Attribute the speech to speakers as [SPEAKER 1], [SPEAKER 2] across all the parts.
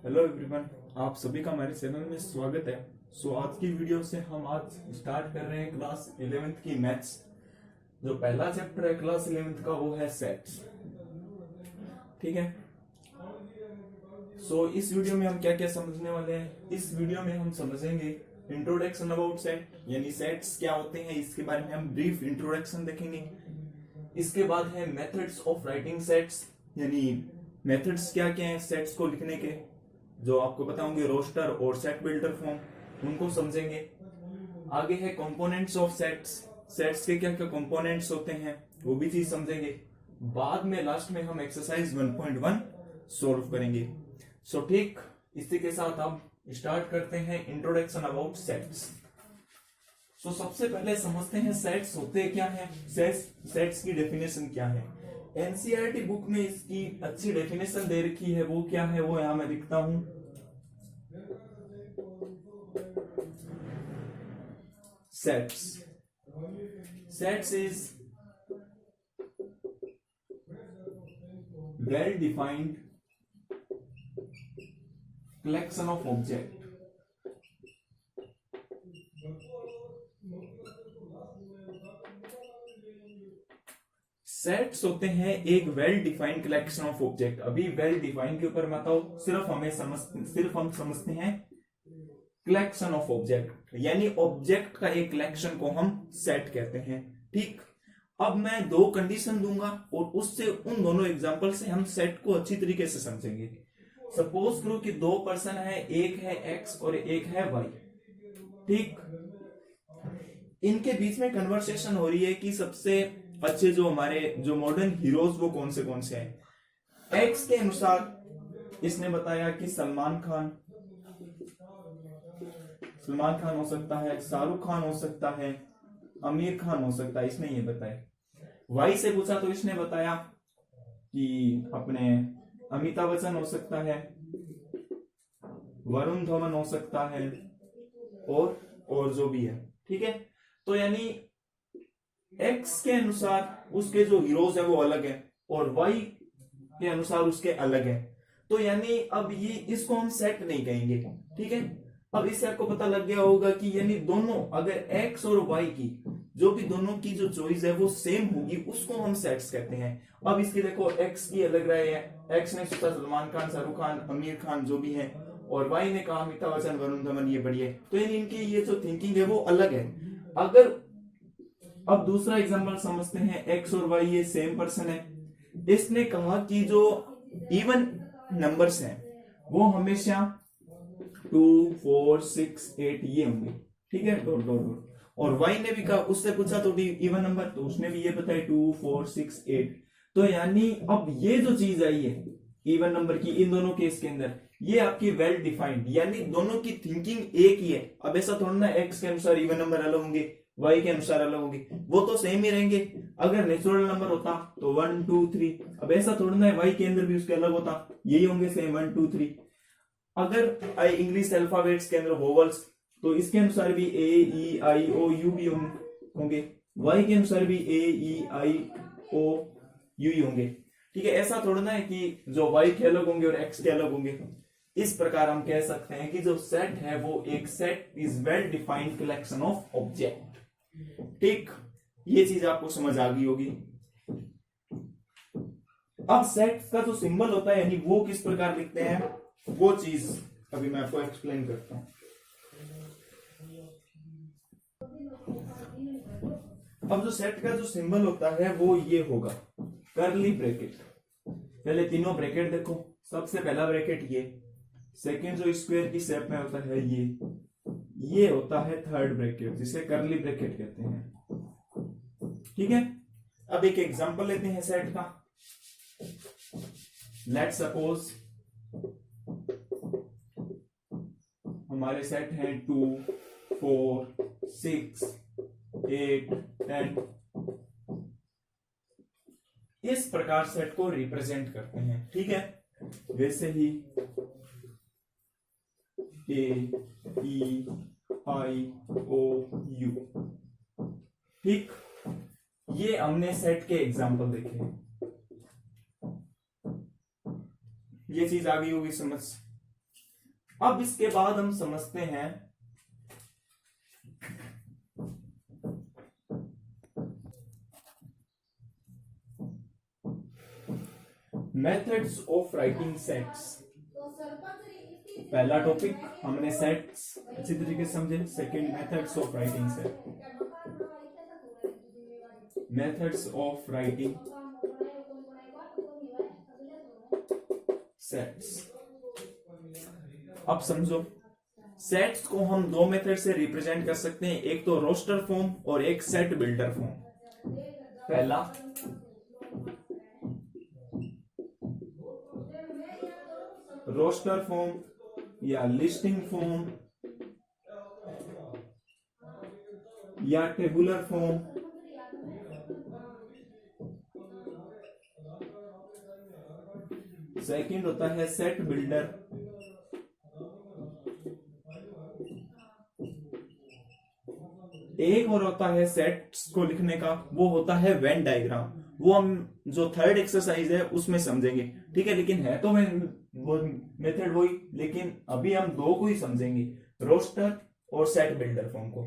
[SPEAKER 1] Hello everyone, आप सभी का हमारे चैनल में स्वागत है। आज की वीडियो से हम आज स्टार्ट कर रहे हैं क्लास 11th की मैथ्स। जो पहला चैप्टर है क्लास 11th का वो है सेट्स। ठीक है। इस वीडियो में हम क्या क्या समझने वाले हैं। इस वीडियो में हम समझेंगे इंट्रोडक्शन अबाउट सेट, यानी सेट्स क्या होते हैं इसके बारे में हम ब्रीफ इंट्रोडक्शन देखेंगे। इसके बाद है मेथड्स ऑफ राइटिंग सेट्स, यानी मेथड्स क्या क्या हैं सेट्स को लिखने के, जो आपको पता होंगे रोस्टर और सेट बिल्डर फॉर्म, उनको समझेंगे। आगे है कंपोनेंट्स ऑफ सेट्स, सेट्स के क्या क्या कंपोनेंट्स होते हैं वो भी चीज समझेंगे। बाद में लास्ट में हम एक्सरसाइज 1.1 सॉल्व करेंगे। ठीक, इसी के साथ अब स्टार्ट करते हैं इंट्रोडक्शन अबाउट सेट्स। सबसे पहले समझते हैं सेट्स होते क्या है, सेट्स की डेफिनेशन क्या है। एनसीईआरटी बुक में इसकी अच्छी डेफिनेशन दे रखी है, वो क्या है वो यहां मैं लिखता हूं। Sets is well defined collection of object sets होते हैं एक well defined collection of object. अभी वेल डिफाइंड के ऊपर मत आओ, सिर्फ हम समझते हैं कलेक्शन ऑफ ऑब्जेक्ट, यानी ऑब्जेक्ट का एक कलेक्शन को हम सेट कहते हैं। ठीक, अब मैं दो कंडीशन दूंगा और उससे उन दोनों एग्जांपल से हम सेट को अच्छी तरीके से समझेंगे। सपोज करो कि दो पर्सन है, एक है एक्स और एक है वाई। ठीक, इनके बीच में कन्वर्सेशन हो रही है कि सबसे अच्छे जो हमारे जो मॉडर्न हीरोज वो कौन से हैं। एक्स के अनुसार इसने बताया कि सलमान खान हो सकता है, शाहरुख खान हो सकता है, आमिर खान हो सकता है, इसने ये बताया। वाई से पूछा तो इसने बताया कि अपने अमिताभ बच्चन हो सकता है, वरुण धवन हो सकता है और जो भी है। ठीक है, तो यानी एक्स के अनुसार उसके जो हीरोज है वो अलग है और वाई के अनुसार उसके अलग है। तो यानी अब ये इसको हम सेट नहीं कहेंगे। ठीक है, अब इससे आपको पता लग गया होगा कि यानी दोनों अगर एक्स और वाई की जो भी दोनों की जो चॉइस है वो सेम होगी उसको हम सेट्स कहते हैं। अब इसकी देखो, एक्स की अलग राय है, एक्स ने सोचा सलमान खान, शाहरुख खान, आमिर खान जो भी है, और वाई ने कहा अमिताभ बच्चन, वरुण धवन, ये बढ़िया। तो यानी इनकी ये जो थिंकिंग है वो अलग है। अगर अब दूसरा एग्जांपल समझते हैं, एक्स और वाई ये सेम पर्सन है, इसने कहा कि जो इवन नंबर्स हैं वो हमेशा 2, 4, 6, 8 ये होंगे। ठीक है, डॉट डॉट डॉट। और वाई ने भी कहा, उससे पूछा तो इवन नंबर, तो उसने भी ये बताया 2, 4, 6, 8। तो यानी अब ये जो चीज आई है इवन नंबर की इन दोनों केस के अंदर, ये आपकी वेल डिफाइंड, यानी दोनों की थिंकिंग एक ही है। अब ऐसा थोड़ा ना एक्स के अनुसार इवन नंबर अलग होंगे, वाई के अनुसार अलग होंगे, वो तो सेम ही रहेंगे। अगर नेचुरल नंबर होता तो 1, 2, 3, अब ऐसा थोड़ा ना है, वाई के अंदर भी उसके अलग होता, यही होंगे सेम 1, 2, 3। अगर इंग्लिश अल्फाबेट्स के अंदर वोवल्स, तो इसके अनुसार भी ए, ई, आई, ओ, यू भी होंगे, वाई के अनुसार भी ए, ई, आई, ओ, यू ही होंगे। ठीक है, ऐसा थोड़ा ना है कि जो वाई के अलग होंगे और एक्स के अलग होंगे। इस प्रकार हम कह सकते हैं कि जो सेट है वो एक set is well defined collection of object. ठीक, ये चीज आपको समझ आ गई होगी। अब सेट का जो सिंबल होता है यानी वो किस प्रकार लिखते हैं वो चीज अभी मैं आपको एक्सप्लेन करता हूं। अब जो सेट का जो सिंबल होता है वो ये होगा, कर्ली ब्रैकेट। पहले तीनों ब्रैकेट देखो, सबसे पहला ब्रैकेट ये, सेकंड जो स्क्वायर की शेप में होता है ये होता है थर्ड ब्रैकेट, जिसे कर्ली ब्रैकेट कहते हैं। ठीक है, अब एक एग्जांपल लेते हैं सेट का। लेट्स सपोज हमारे सेट हैं 2, 4, 6, 8, 10। इस प्रकार सेट को रिप्रेजेंट करते हैं। ठीक है, वैसे ही ए, ई, आई, ओ, यू। ठीक, ये हमने सेट के एग्जांपल देखे, ये चीज आ गई होगी समझ। अब इसके बाद हम समझते हैं मेथड्स ऑफ राइटिंग सेट्स। पहला टॉपिक हमने सेट्स अच्छी तरीके से समझे। Second methods of writing set, methods of writing sets. अब समझो, सेट्स को हम दो मेथड से रिप्रेजेंट कर सकते हैं, एक तो रोस्टर फॉर्म और एक सेट बिल्डर फॉर्म। पहला रोस्टर फॉर्म या लिस्टिंग फॉर्म या टेबुलर फॉर्म। सेकंड होता है सेट बिल्डर। एक और होता है सेट्स को लिखने का, वो होता है वेन डायग्राम। वो हम जो थर्ड एक्सरसाइज है उसमें समझेंगे, ठीक है। लेकिन है तो वो मेथड वही, लेकिन अभी हम दो को ही समझेंगे, रोस्टर और सेट बिल्डर फॉर्म को,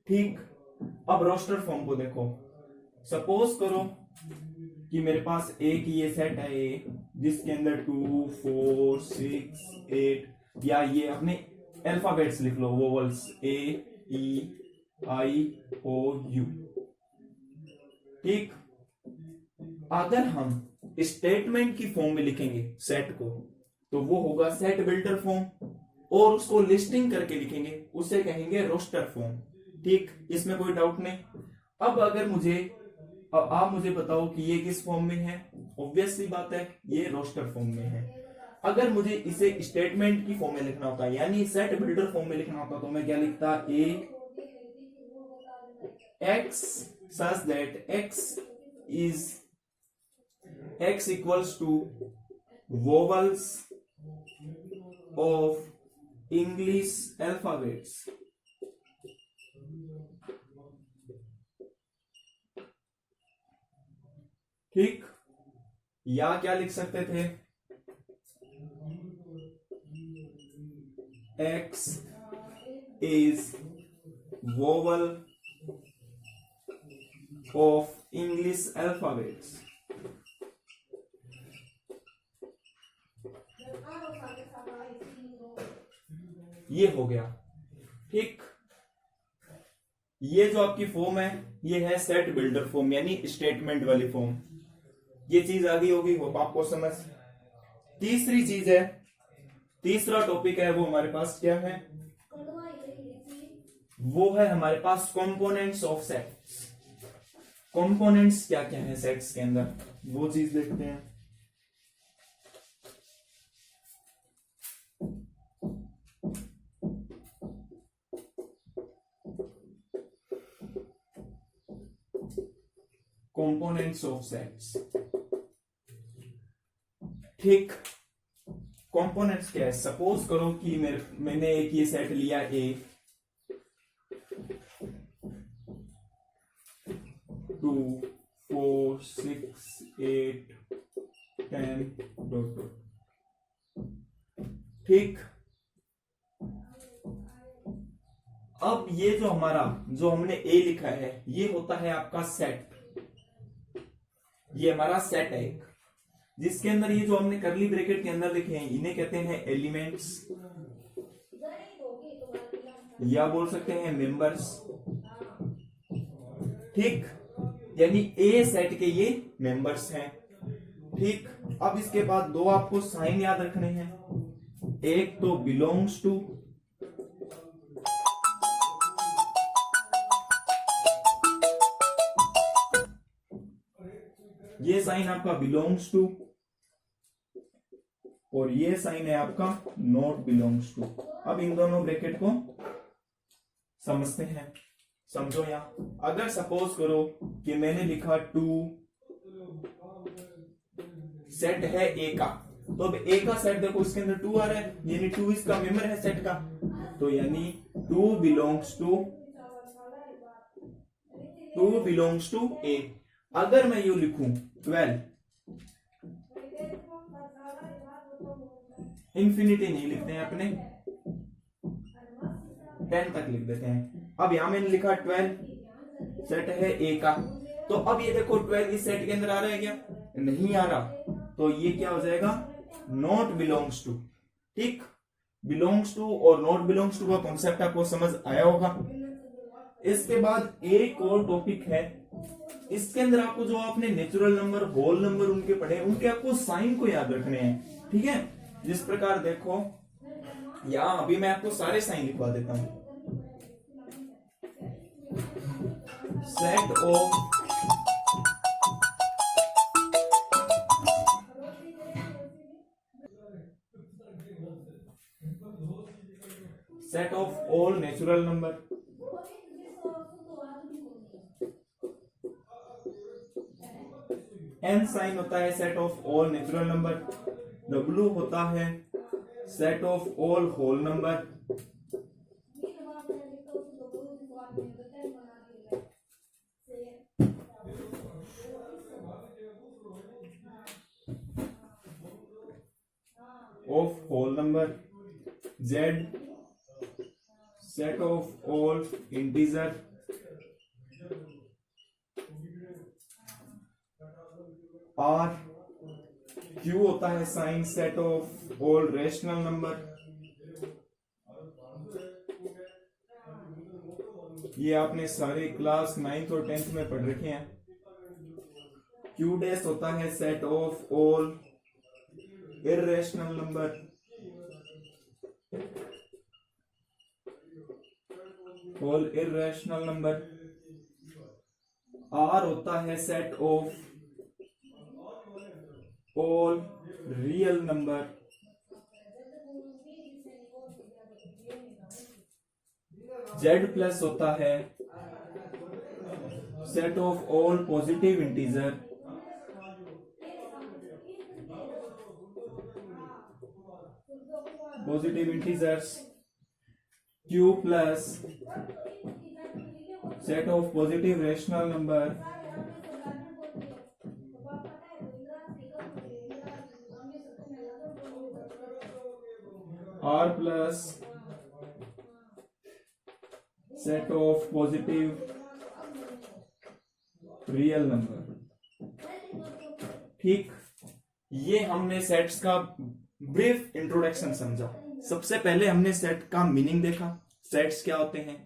[SPEAKER 1] ठीक। अब रोस्टर फॉर्म को देखो, सपोज करो कि मेरे पास एक ये सेट है ए, जिसके अंदर 2 4 6 8, या ये अपने अल्फाबेट्स लिख लो, vowels A E I O you, ठीक। अगर हम स्टेटमेंट की फॉर्म में लिखेंगे सेट को, तो वो होगा सेट बिल्डर फॉर्म, और उसको लिस्टिंग करके लिखेंगे, उसे कहेंगे रोस्टर फॉर्म, ठीक। इसमें कोई डाउट नहीं। अब अगर आप मुझे बताओ कि ये किस फॉर्म में है, ऑब्वियसली बात है ये रोस्टर फॉर्म में है। अगर मुझे इसे स्टेटमेंट की फॉर्म में लिखना होता, यानी सेट बिल्डर फॉर्म में लिखना होता, तो मैं क्या लिखता, ए x such that x equals to vowels of English alphabets, ठीक। या क्या लिख सकते थे, x is vowel of English alphabets, ये हो गया, ठीक। ये जो आपकी फॉर्म है ये है सेट बिल्डर फॉर्म, यानी स्टेटमेंट वाली फॉर्म। ये चीज आ गई होगी वो आपको समझ। तीसरी चीज है, तीसरा टॉपिक है, वो हमारे पास क्या है, वो है हमारे पास कंपोनेंट्स ऑफ सेट्स। कंपोनेंट्स क्या क्या है सेट्स के अंदर, वो चीज देखते हैं। कंपोनेंट्स ऑफ सेट्स, ठीक। कंपोनेंट्स क्या है, सपोज करो कि मैंने एक ये सेट लिया ए, 2 4 6 8 10 डॉट डॉट, ठीक। अब ये जो हमने ए लिखा है, ये होता है आपका सेट। ये हमारा सेट है एक, जिसके अंदर ये जो हमने करली ब्रैकेट के अंदर लिखे हैं, इन्हें कहते हैं एलिमेंट्स, या बोल सकते हैं मेंबर्स, ठीक। यानी ए सेट के ये मेंबर्स हैं, ठीक। अब इसके बाद दो आपको साइन याद रखने हैं, एक तो बिलोंग्स टू, ये साइन आपका बिलोंग्स टू, और ये साइन है आपका नॉट बिलोंग्स टू। अब इन दोनों ब्रैकेट को समझते हैं, समझो। यहां अगर सपोज करो कि मैंने लिखा 2, सेट है ए का, तो अब ए का सेट देखो, इसके अंदर 2 आ रहा है, यानी 2 इसका मेंबर है सेट का, तो यानी 2 बिलोंग्स टू ए। अगर मैं यू लिखूं 12, इंफिनिटी नहीं लिखते हैं अपने, 10 तक लिख देते हैं। अब यहां मैंने लिखा 12 सेट है ए का, तो अब ये देखो 12 इस सेट के अंदर आ रहा है क्या? नहीं आ रहा, तो ये क्या हो जाएगा? Not belongs to. ठीक, बिलोंग्स टू और नॉट बिलोंग्स टू का कॉन्सेप्ट आपको समझ आया होगा। इसके बाद एक और टॉपिक है, इसके अंदर आपको जो आपने नेचुरल नंबर, होल नंबर उनके पढ़े, उनके आपको साइन को याद रखने हैं। ठीक है, जिस प्रकार देखो यहां अभी मैं आपको सारे साइन लिखवा देता हूं। Set of all natural number, N sign होता है set of all natural number, W होता है set of all whole number, of whole number, Z set of all integer, R Q होता है sign set of all rational number, ये आपने सारे class 9th और 10th में पढ़ रखे हैं। क्यू डैश होता है set of all irrational number, all irrational number, R होता है set of all real number, Z plus होता है set of all positive integer, positive integers, Q plus set of positive rational number, R plus set of positive real number. ठीक, ये हमने sets का brief introduction समझा। सबसे पहले हमने सेट का मीनिंग देखा, सेट्स क्या होते हैं,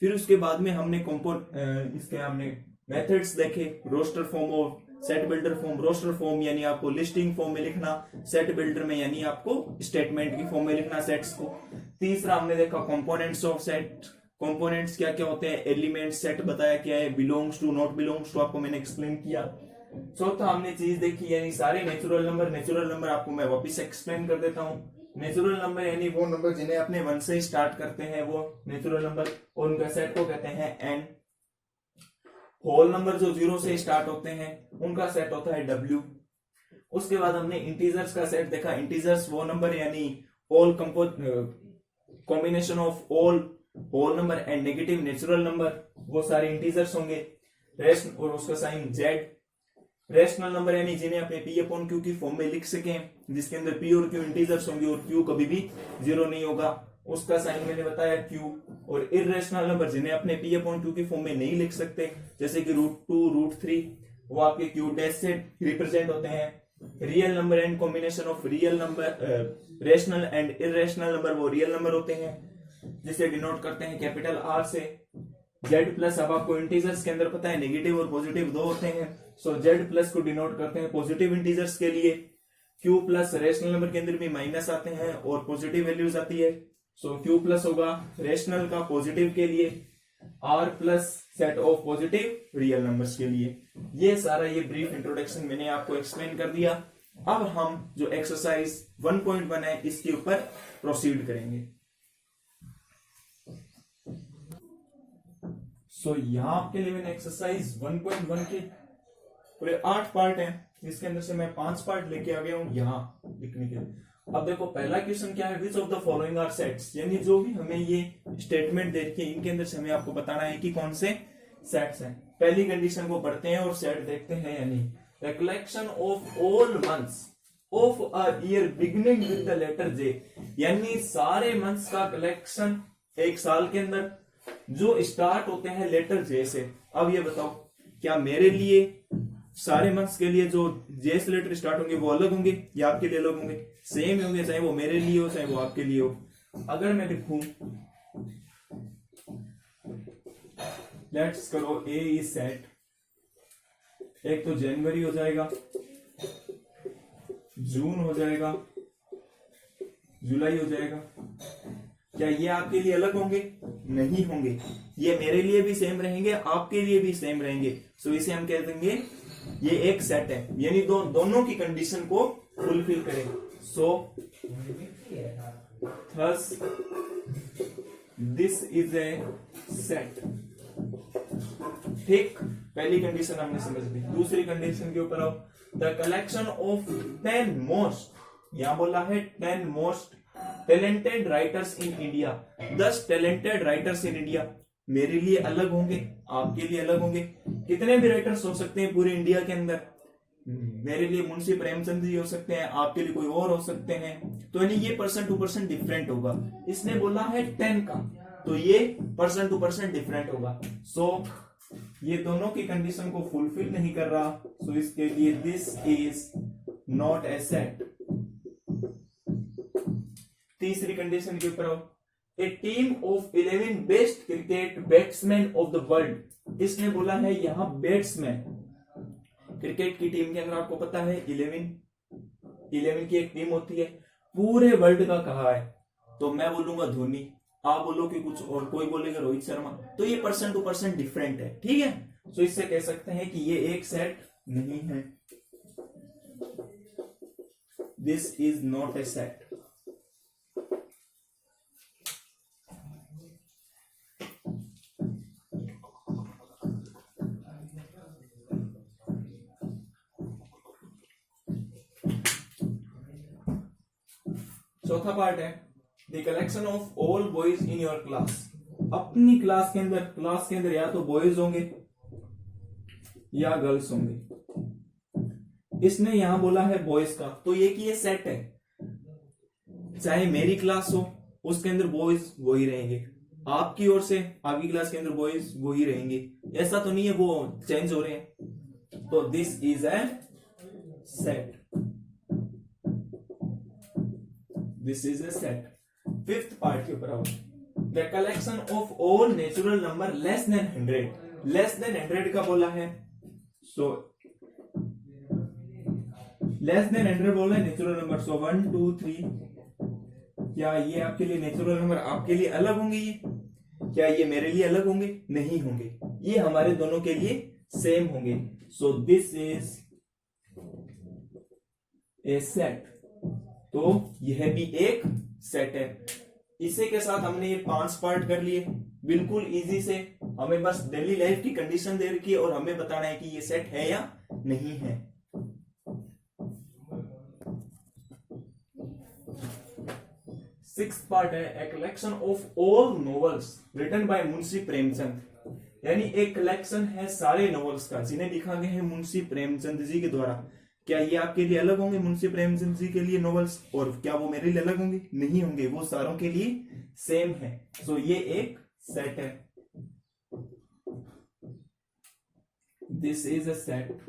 [SPEAKER 1] फिर उसके बाद में हमने इसके हमने मेथड्स देखे, रोस्टर फॉर्म और set builder form. Roster form यानी आपको लिस्टिंग फॉर्म में लिखना, सेट बिल्डर में यानी आपको स्टेटमेंट की फॉर्म में लिखना सेट्स को। तीसरा हमने देखा कंपोनेंट्स ऑफ सेट, कंपोनेंट्स क्या क्या होते हैं, एलिमेंट्स सेट बताया क्या है, belongs to not belongs to आपको मैंने एक्सप्लेन किया। चौथा हमने चीज देखी यानी सारे नेचुरल नंबर। नेचुरल नंबर आपको मैं वापस एक्सप्लेन कर देता हूँ। नेचुरल नंबर यानी वो नंबर जिन्हें अपने 1 से स्टार्ट करते हैं वो नेचुरल नंबर, और उनका सेट को कहते हैं एन। होल नंबर जो 0 से स्टार्ट होते हैं उनका सेट होता है डब्ल्यू। उसके बाद हमने इंटीजर्स का सेट देखा। इंटीजर्स वो नंबर यानी all combination of all whole number and negative natural number, वो सारे इंटीजर्स होंगे। रेस्ट और उसका साइन जेड। रेशनल नंबर यानी जिन्हें अपने पी अपॉन क्यू की फॉर्म में लिख सकें, जिसके अंदर पी और क्यू इंटीजर्स होंगे और क्यू कभी भी 0 नहीं होगा, उसका साइन मैंने बताया क्यू। और इर्रेशनल नंबर जिन्हें अपने पी अपॉन क्यू की फॉर्म में नहीं लिख सकते, जैसे कि √2 √3, वो आपके क्यू डैश से रिप्रेजेंट होते हैं। Real number and combination of real number, rational and irrational number वो रियल नंबर होते हैं, जिसे डिनोट करते हैं कैपिटल आर से। जेड प्लस, अब आपको इंटीजर्स के अंदर पता है नेगेटिव और पॉजिटिव दो होते हैं, सो जेड प्लस को डिनोट करते हैं पॉजिटिव इंटीजर्स के लिए। क्यू प्लस रेशनल नंबर के अंदर भी माइनस आते हैं और पॉजिटिव वैल्यूज आती है, सो क्यू प्लस होगा रेशनल का पॉजिटिव के लिए, R plus set of positive real numbers के लिए। ये सारा ये ब्रीफ इंट्रोडक्शन मैंने आपको एक्सप्लेन कर दिया। अब हम जो एक्सरसाइज 1.1 है इसके ऊपर प्रोसीड करेंगे। सो यहाँ आपके लिए मैंने एक्सरसाइज 1.1 के पूरे 8 पार्ट हैं, जिसके अंदर से मैं 5 पार्ट लेके आ गया हूं यहाँ लिखने के लिए। अब देखो पहला क्वेश्चन क्या है, which of the following are sets, यानी जो भी हमें ये स्टेटमेंट दे रखी है इनके अंदर से हमें आपको बताना है कि कौन से सेट्स हैं। पहली कंडीशन को पढ़ते हैं और सेट देखते हैं, यानी the collection of all months of a year beginning with the letter J, यानी सारे मंथ्स का कलेक्शन एक साल के अंदर जो स्टार्ट होते हैं लेटर जे से। अब ये बताओ क्या मेरे लिए सारे मंथ्स के लिए जो जे से लेटर स्टार्ट होंगे वो अलग होंगे या आपके लिए अलग होंगे? सेम ही होंगे, चाहे वो मेरे लिए हो चाहे वो आपके लिए हो। अगर मैं लिखूं लेट्स करो ए इज सेट, एक तो जनवरी हो जाएगा, जून हो जाएगा, जुलाई हो जाएगा। क्या ये आपके लिए अलग होंगे? नहीं होंगे। ये मेरे लिए भी सेम रहेंगे, आपके लिए भी सेम रहेंगे। सो इसे हम कह देंगे ये एक सेट है, यानी दोनों की कंडीशन को फुलफिल करें। So thus this is a set. ठीक, पहली कंडीशन हमने समझ ली। दूसरी कंडीशन के ऊपर आओ। द कलेक्शन ऑफ 10 मोस्ट, यहां बोला है 10 most talented writers in India. 10 talented writers in India मेरे लिए अलग होंगे, आपके लिए अलग होंगे। कितने भी राइटर्स हो सकते हैं पूरे इंडिया के अंदर। मेरे लिए मुंशी प्रेमचंद जी हो सकते हैं, आपके लिए कोई और हो सकते हैं। तो यानी ये पर्सन टू पर्सन डिफरेंट होगा। इसने बोला है 10 का, तो ये पर्सन टू पर्सन डिफरेंट होगा। सो ये दोनों की कंडीशन को फुलफिल नहीं कर रहा। सो इसके लिए this is not a set. तीसरी कंडीशन के ऊपर आओ। A team of 11 best cricket batsman of the world. इसने बोला है यहां बैट्समैन। क्रिकेट की टीम के अंदर आपको पता है 11 की एक टीम होती है, पूरे वर्ल्ड का कहा है। तो मैं बोलूंगा धोनी, आप बोलोगे कुछ और, कोई बोलेगा रोहित शर्मा। तो ये पर्सन टू पर्सन डिफरेंट है, ठीक है। तो इससे कह सकते हैं कि ये एक सेट नहीं है। This is not a set. चौथा पार्ट है the collection of all boys in your class. अपनी क्लास के अंदर या तो बॉयज होंगे या गर्ल्स होंगे। इसने यहां बोला है बॉयज का, तो ये कि ये सेट है। चाहे मेरी क्लास हो उसके अंदर बॉयज वही रहेंगे, आपकी ओर से आपकी क्लास के अंदर बॉयज वही रहेंगे। ऐसा तो नहीं है वो चेंज हो रहे हैं। तो this is a set. This is a set. Fifth part के ऊपर आओ। The collection of all natural number less than 100। Less than 100 का बोला है। सो लेस देन 100 बोला है नेचुरल नंबर। सो 1 2 3, क्या ये आपके लिए नेचुरल नंबर आपके लिए अलग होंगे? ये क्या ये मेरे लिए अलग होंगे? नहीं होंगे। ये हमारे दोनों के लिए सेम होंगे। So this is a set. तो यह भी एक सेट है। इसी के साथ हमने ये 5 पार्ट कर लिए बिल्कुल इजी से। हमें बस डेली लाइफ की कंडीशन दे रखी है और हमें बताना है कि ये सेट है या नहीं है। सिक्स्थ पार्ट है a collection of all novels written by Munshi Premchand. यानी एक कलेक्शन है सारे नॉवेल्स का जिन्हें लिखा गया है मुंशी प्रेमचंद जी के द्वारा। क्या ये आपके लिए अलग होंगे मुंशी प्रेमचंद जी के लिए नॉवेल्स, और क्या वो मेरे लिए अलग होंगे? नहीं होंगे, वो सारों के लिए सेम है। सो ये एक सेट है। This is a set.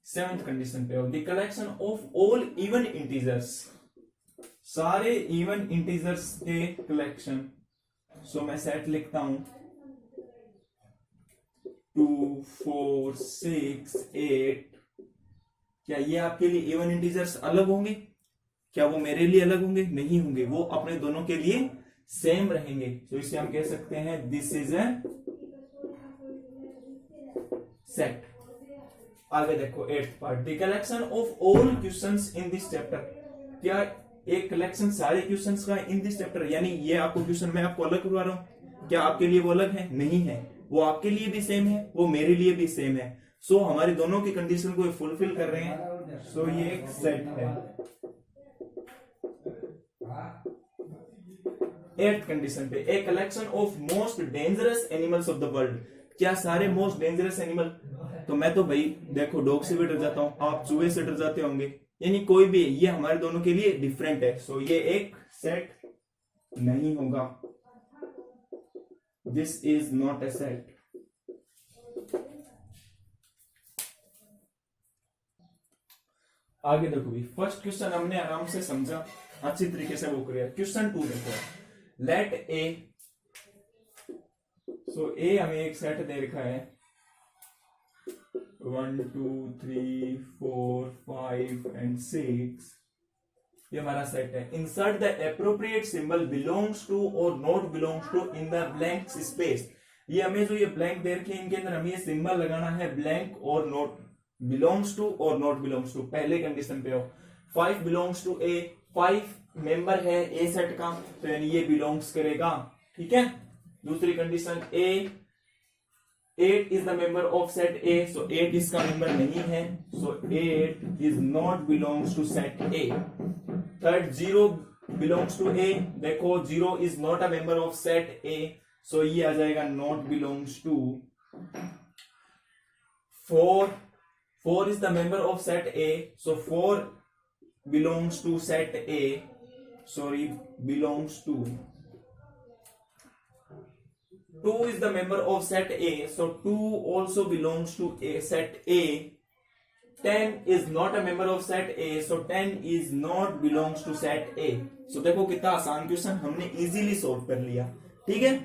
[SPEAKER 1] Seventh condition पे हो। The collection of all even integers. सारे इवन इंटीजर्स के कलेक्शन। सो मैं सेट लिखता हूं 2 4 6 8। क्या ये आपके लिए इवन इंटीजर्स अलग होंगे? क्या वो मेरे लिए अलग होंगे? नहीं होंगे, वो अपने दोनों के लिए सेम रहेंगे। तो इसे हम कह सकते हैं दिस इज ए सेट। आगे देखो 8th part. The collection of all questions in this chapter. क्या एक कलेक्शन सारे क्वेश्चंस का इन दिस चैप्टर, यानी ये आपको क्वेश्चन मैं आपको अलग करवा रहा हूं, क्या आपके लिए वो अलग है? नहीं है, वो आपके लिए भी सेम है, वो मेरे लिए भी सेम है। सो हमारी दोनों की कंडीशन को फुलफिल कर रहे हैं। सो ये एक सेट है। 8th कंडीशन पे a collection of most dangerous animals of the world. क्या सारे मोस्ट डेंजरस एनिमल तो मैं तो भाई देखो डॉग से भी डर जाता हूं, आप चूहे से डर जाते होंगे, यानी कोई भी, ये हमारे दोनों के लिए डिफरेंट है, सो ये एक सेट नहीं होगा, this is not a set. आगे देखो भी, फर्स्ट क्वेश्चन हमने आराम से समझा, अच्छी तरीके से वो किया। क्वेश्चन 2 देखो, लेट ए, सो ए हमें एक सेट दे रखा है 1 2 3 4 5 एंड 6, ये हमारा सेट है। Insert the appropriate symbol belongs to और not belongs to in the blank space. ये हमें जो ये ब्लैंक दे रखे हैं इनके अंदर हमें ये सिंबल लगाना है, ब्लैंक और नॉट, बिलोंग्स टू और नॉट बिलोंग्स टू। पहले कंडीशन पे हो 5 बिलोंग्स टू ए, 5 मेंबर है ए सेट का, तो यानी ये बिलोंग्स करेगा, ठीक है। दूसरी condition A 8 is the member of set A, so 8 इसका मेंबर नहीं है, so 8 is not belongs to set A. Third 0 belongs to A, देखो 0 is not a member of set A, so ये आ जाएगा not belongs to. 4 is the member of set A, so 4 belongs to set A, sorry, belongs to. 2 is the member of set A, so 2 also belongs to A, set A. 10 is not a member of set A, so 10 is not belongs to set A. So देखो कितना आसान question हमने easily solve कर लिया, ठीक है।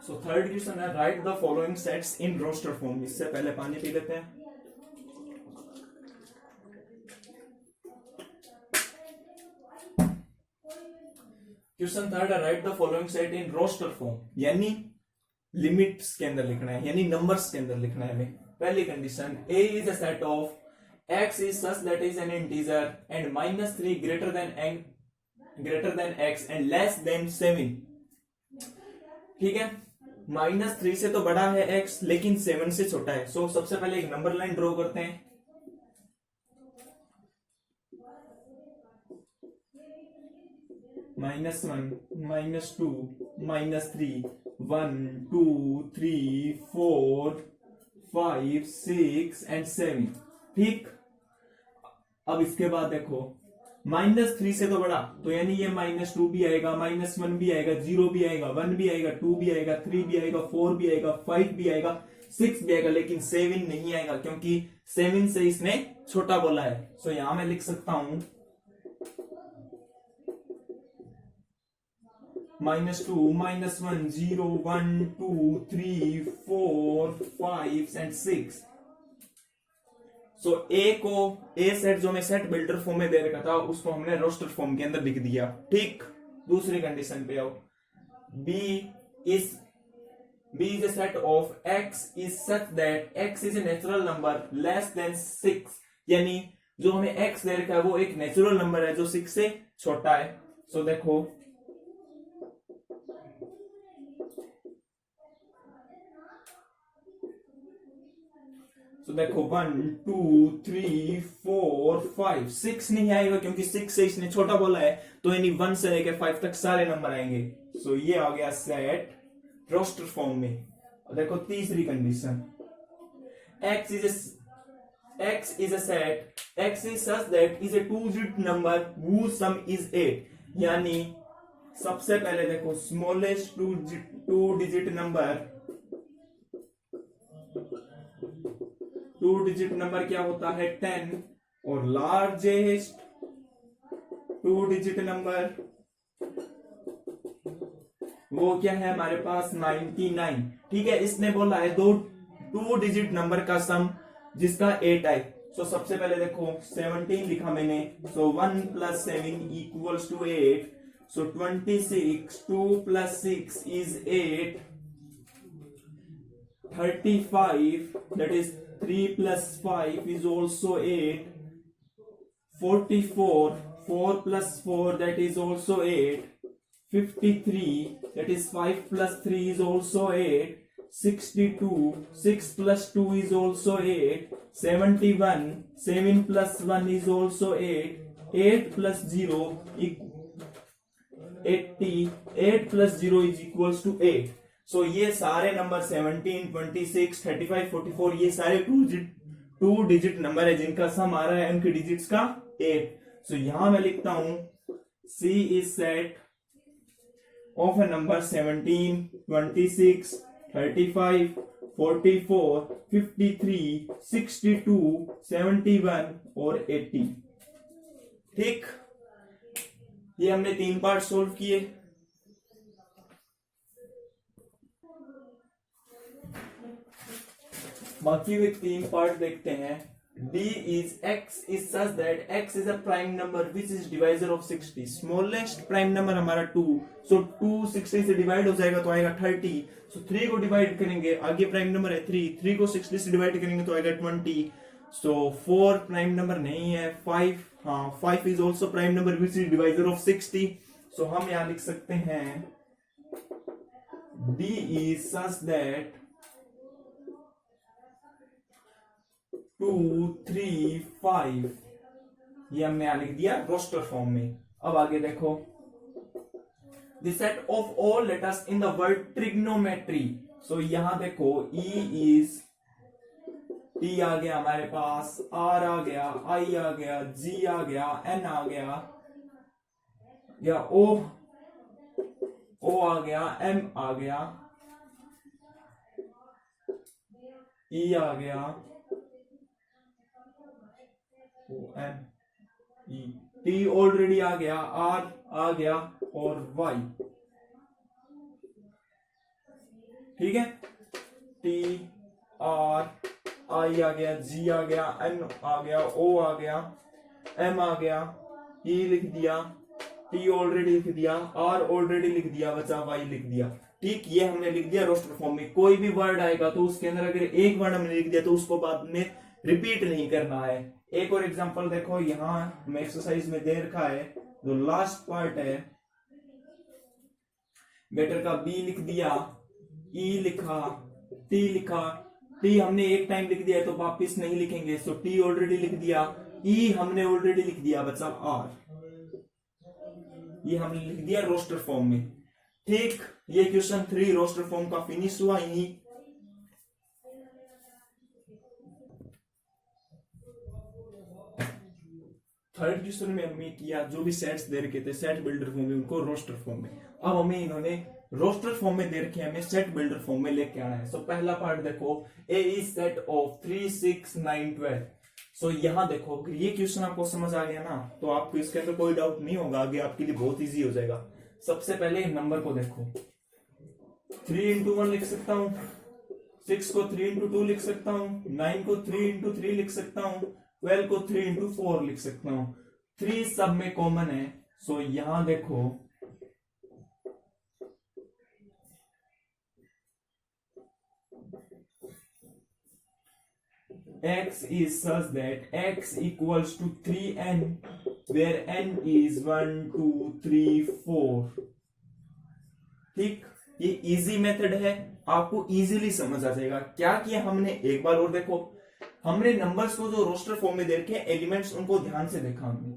[SPEAKER 1] So third question है, right the following sets in roster form. इससे पहले पानी पी लेते हैं। क्वेश्चन थर्ड है, right the following set in roster form, यानी लिमिट्स के अंदर लिखना है, यानी नंबर्स के अंदर लिखना है हमें। पहली condition, A is a set of x is such that is an integer and -3 greater than x and less than 7, ठीक है। -3 से तो बड़ा है x, लेकिन 7 से छोटा है, सो सबसे पहले एक नंबर लाइन ड्रॉ करते हैं। -1 -2 -3 1 2 3 4 5 6 एंड 7, ठीक। अब इसके बाद देखो -3 से तो बड़ा, तो यानी ये -2 भी आएगा, -1 भी आएगा, 0 भी आएगा, 1 भी आएगा, 2 भी आएगा, 3 भी आएगा, 4 भी आएगा, 5 भी आएगा, 6 भी आएगा, लेकिन 7 नहीं आएगा क्योंकि 7 से इसने छोटा बोला है। सो यहां मैं लिख सकता हूं -2 -1 0 1 2 3 4 5 एंड 6। सो ए को, ए सेट जो मैं सेट बिल्डर फॉर्म में दे रखा था उसको हमने रोस्टर फॉर्म के अंदर लिख दिया, ठीक। दूसरी कंडीशन पे आओ, B is a set of x is such that x is a natural number less than 6, यानी जो हमें x दे रखा है वो एक नेचुरल नंबर है जो 6 से छोटा है। सो देखो देखो 1 2 3 4 5 6 नहीं आएगा क्योंकि 6 से इसने छोटा बोला है, तो यानी 1 से लेकर 5 तक सारे नंबर आएंगे। सो ये आ गया सेट रोस्टर फॉर्म में। देखो तीसरी condition, x is a set, x is such that is a 2-digit number whose sum is 8, यानी सबसे पहले देखो smallest 2-digit number, 2-digit number क्या होता है 10, और लार्जेस्ट 2-digit नंबर वो क्या है हमारे पास 99, ठीक है। इसने बोला है 2-digit नंबर का सम जिसका 8 आए। सो सबसे पहले देखो 17 लिखा मैंने, सो 1 + 7 = 8, सो 26, 2 + 6 is 8, 35 that is 3 + 5 is also 8, 44, 4 + 4 that is also 8, 53 that is 5 + 3 is also 8, 62, 6 + 2 is also 8, 71, 7 + 1 is also 8, 8 + 0 80, 8 + 0 is equals to 8. सो ये सारे नंबर 17, 26, 35, 44 ये सारे टू डिजिट नंबर है जिनका सम आ रहा है उनके डिजिट्स का 8। सो यहां मैं लिखता हूं C is set of a number 17, 26, 35, 44, 53, 62, 71 और 80। ठीक, ये हमने 3 पार्ट सोल्व किए। बाकी वे 3 पार्ट देखते हैं। D is x is such that x is a prime number which is divisor of 60। Smallest prime number हमारा 2, सो 2 60 से डिवाइड हो जाएगा तो आएगा 30। सो 3 को डिवाइड करेंगे, आगे प्राइम नंबर है 3 को 60 से डिवाइड करेंगे तो आएगा 20। सो 4 प्राइम नंबर नहीं है, 5, हाँ 5 is also prime number which is divisor of 60। सो हम यहां लिख सकते हैं D is such that 2, 3, 5 ये हमने यहां लिख दिया रोस्टर फॉर्म में। अब आगे देखो, the set of all letters in the word trigonometry. So यहां देखो E इज, T आ गया हमारे पास, R आ गया, I आ गया, G आ गया, N आ गया, या O आ गया, M आ गया, E आ गया, N, E, T ऑलरेडी आ गया, R आ गया और Y। ठीक है, T, R, I आ गया, G आ गया, N आ गया, O आ गया, M आ गया, E लिख दिया, T ऑलरेडी लिख दिया, R ऑलरेडी लिख दिया, बचा Y लिख दिया। ठीक, ये हमने लिख दिया रोस्टर फॉर्म में। कोई भी वर्ड आएगा तो उसके अंदर अगर एक वर्ड हमने लिख दिया तो उसको बाद में रिपीट नहीं करना है। एक और एग्जांपल देखो, यहां में एक्सरसाइज में दे रखा है, जो लास्ट पार्ट है, बेटर का B लिख दिया, E लिखा, T लिखा। T हमने एक टाइम लिख दिया है तो वापिस नहीं लिखेंगे, सो T ऑलरेडी लिख दिया, E हमने ऑलरेडी लिख दिया, बचा R। ये हमने लिख दिया रोस्टर फॉर्म में। ठीक, ये क्वेश्चन 3 रोस्टर फॉर्म का फिनिश हुआ। यही थर्ड क्वेश्चन में हमने किया, जो भी सेट्स दे रखे थे सेट बिल्डर फॉर्म में, उनको रोस्टर फॉर्म में। अब हमें इन्होंने रोस्टर फॉर्म में दे रखे, हमें सेट बिल्डर फॉर्म में लेके आना है। सो पहला पार्ट देखो, ए इज सेट ऑफ 3, 6, 9, 12। सो यहां देखो, ये क्वेश्चन आपको समझ आ गया ना, तो आपको इसके अंदर कोई डाउट नहीं होगा, आगे आपके लिए बहुत इजी हो जाएगा। सबसे पहले नंबर को देखो, 3 into 1 लिख सकता हूं, 6 को 3 into 2 लिख सकता हूं, 9 को 3 into 3 लिख सकता हूं, 12 को 3 into 4 लिख सकता हूं। 3 सब में कॉमन है। सो यहां देखो, x is such that x equals to 3n where n is 1, 2, 3, 4। ठीक, ये इजी मेथड है, आपको इजीली समझ आ जाएगा। क्या किया हमने, एक बार और देखो, हमने नंबर्स को जो रोस्टर फॉर्म में देखे एलिमेंट्स, उनको ध्यान से देखा। हमने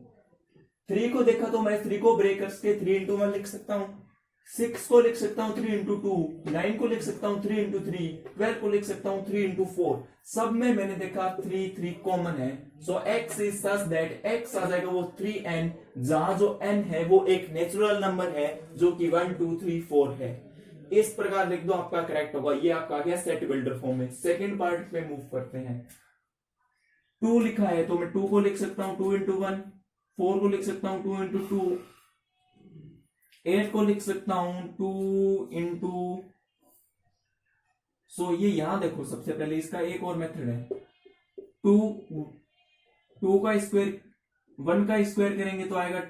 [SPEAKER 1] 3 को देखा तो मैं 3 को ब्रेक करके 3 into 1 लिख सकता हूं, 6 को लिख सकता हूं 3 into 2, 9 को लिख सकता हूं 3 into 3, 12 को लिख सकता हूं 3 into 4। सब में मैंने देखा 3 कॉमन है। सो x is such that x आ जाएगा वो 3n, जहां जो n है वो एक नेचुरल नंबर है जो कि 1, 2, 3, 4 है। इस प्रकार लिख दो, आपका करेक्ट होगा। ये आपका आ गया सेट बिल्डर फॉर्म में। सेकेंड पार्ट पे मूव करते हैं। 2 लिखा है तो मैं 2 को लिख सकता हूं 2 into 1, 4 को लिख सकता हूं 2 into 2, 8 को लिख सकता हूं 2 into। सो ये यहां देखो, सबसे पहले इसका एक और मेथड है, 2 का स्क्वायर 1 का स्क्वायर करेंगे तो आएगा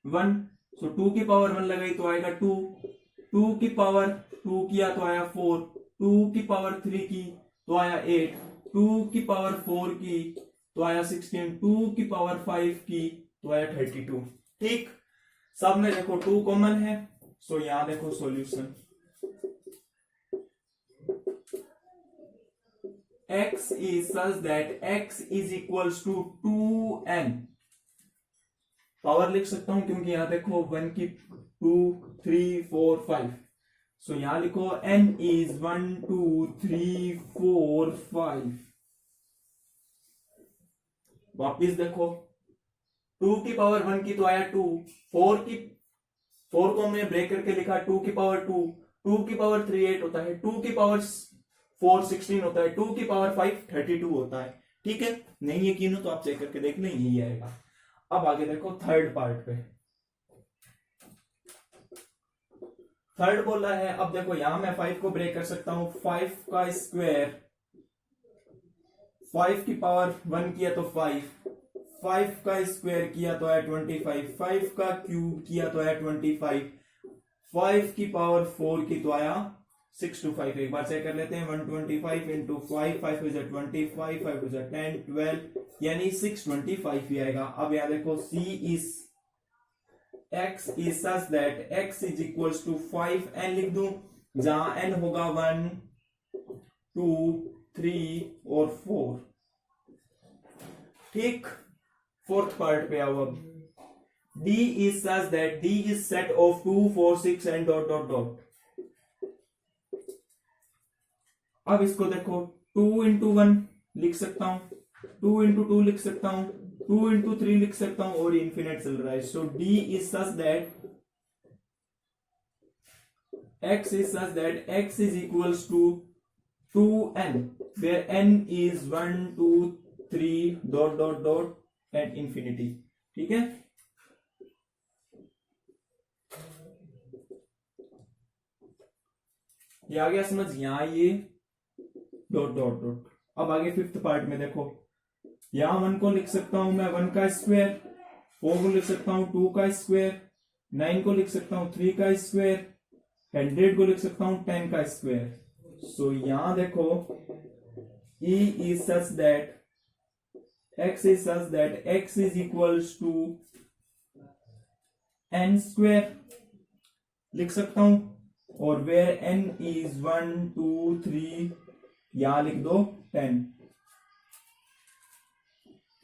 [SPEAKER 1] 1। सो 2 की पावर 1 लगाई तो आएगा 2, 2 की पावर 2 किया तो आया 4, 2 की पावर 3 की तो आया 8, 2 की पावर 4 की तो आया 16, 2 की पावर 5 की तो आया 32। ठीक, सब में देखो 2 कॉमन है। सो यहां देखो solution, x is such that x is equals to 2n। Power लिख सकता हूं क्योंकि यहां देखो 1 की 2, 3, 4, 5, सो यहां लिखो n इज 1 2 3 4 5। वापिस देखो 2 की पावर 1 की तो आया 2, 4 को हमने ब्रेक करके लिखा 2 की पावर 2, 2 की पावर 3 8 होता है, 2 की पावर 4 16 होता है, 2 की पावर 5 32 होता है। ठीक है, नहीं यकीन हो तो आप चेक करके देख लें, यही आएगा। अब आगे देखो थर्ड पार्ट पे, थर्ड बोला है। अब देखो यहां मैं 5 को ब्रेक कर सकता हूं, 5 का स्क्वायर, 5 की पावर 1 किया तो 5, 5 का स्क्वायर किया तो है 25, 5 का क्यूब किया तो है 25, 5 की पावर 4 की तो आया 6 to 5। एक बार चेक कर लेते हैं, 125 इंटू 5, 5 इज 25, 5 इज 10 12, यानी 625 ही आएगा। अब यहां देखो C is x is such that x is equals to 5, n लिख दूं, जहां n होगा 1 2 3 और 4। ठीक, फोर्थ पार्ट पे आओ। अब d is such that d is set of 2 4 6 and dot dot dot। अब इसको देखो 2 into 1 लिख सकता हूं, 2 into 2 लिख सकता हूं, 2 into 3 लिख सकता हूं, और इन्फिनिट चल रहा है। सो d is such that x is such that x is equals to 2n, where n is 1 2 3 dot dot dot and infinity। ठीक है, ये आ गया समझ, यहां ये डॉट डॉट डॉट। अब आगे फिफ्थ पार्ट में देखो, यहां 1 को लिख सकता हूं मैं 1 का स्क्वायर, 4 को लिख सकता हूं 2 का स्क्वायर, 9 को लिख सकता हूं 3 का स्क्वायर, 100 को लिख सकता हूं 10 का स्क्वायर। सो यहां देखो E is such that x is such that x is equals to n square लिख सकता हूं, और वेयर n is 1 2 3, यहां लिख दो 10।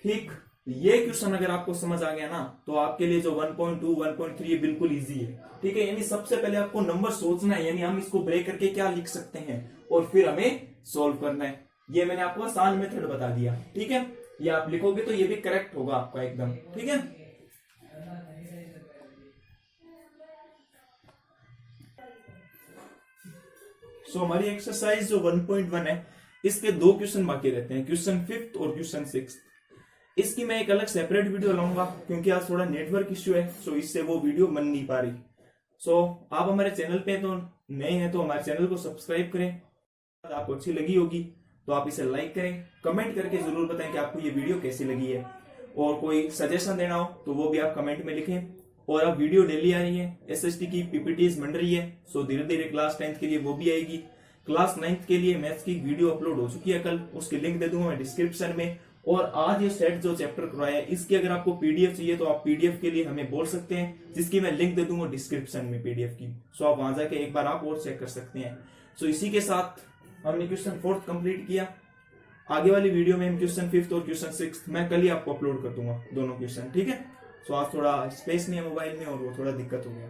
[SPEAKER 1] ठीक, ये क्वेश्चन अगर आपको समझ आ गया ना, तो आपके लिए जो 1.2 1.3 ये बिल्कुल इजी है। ठीक है, यानी सबसे पहले आपको नंबर सोचना है, यानी हम इसको ब्रेक करके क्या लिख सकते हैं, और फिर हमें सॉल्व करना है। ये मैंने आपको आसान मेथड बता दिया। ठीक है, ये आप लिखोगे तो ये भी करेक्ट होगा आपका एकदम। ठीक है, सो हमारी एक्सरसाइज जो 1.1 है, इसके 2 क्वेश्चन बाकी रहते हैं, क्वेश्चन 5th और क्वेश्चन 6th। इसकी मैं एक अलग सेपरेट वीडियो लाऊंगा, क्योंकि आज थोड़ा नेटवर्क इश्यू है, सो इससे वो वीडियो बन नहीं पा रही। सो आप हमारे चैनल पे तो नए हैं तो हमारे चैनल को सब्सक्राइब करें, आपको अच्छी लगी होगी तो आप इसे लाइक करें, कमेंट करके जरूर बताएं कि आपको ये वीडियो कैसी लगी है, और कोई सजेशन देना हो तो वो भी आप कमेंट में लिखें। और अब वीडियो डेली आ रही है, एसएसटी की पीपीटीज बन रही है, सो धीरे धीरे क्लास 10th के लिए वो भी आएगी। क्लास 9th के लिए मैथ्स की वीडियो अपलोड हो चुकी है कल, उसकी लिंक दे दूंगा मैं डिस्क्रिप्शन में। और आज ये सेट जो चैप्टर करवाया है, इसकी अगर आपको पीडीएफ चाहिए तो आप पीडीएफ के लिए हमें बोल सकते हैं, जिसकी मैं लिंक दे दूंगा डिस्क्रिप्शन में पीडीएफ की। सो आप वहां जाके एक बार आप और चेक कर सकते हैं। सो इसी के साथ हमने क्वेश्चन 4th कंप्लीट किया। आगे वाली वीडियो में हम क्वेश्चन 5th और क्वेश्चन 6th मैं कल ही आपको अपलोड कर दूंगा दोनों क्वेश्चन। ठीक है, सो आज थोड़ा स्पेस नहीं है मोबाइल में और वो थोड़ा दिक्कत हो गया।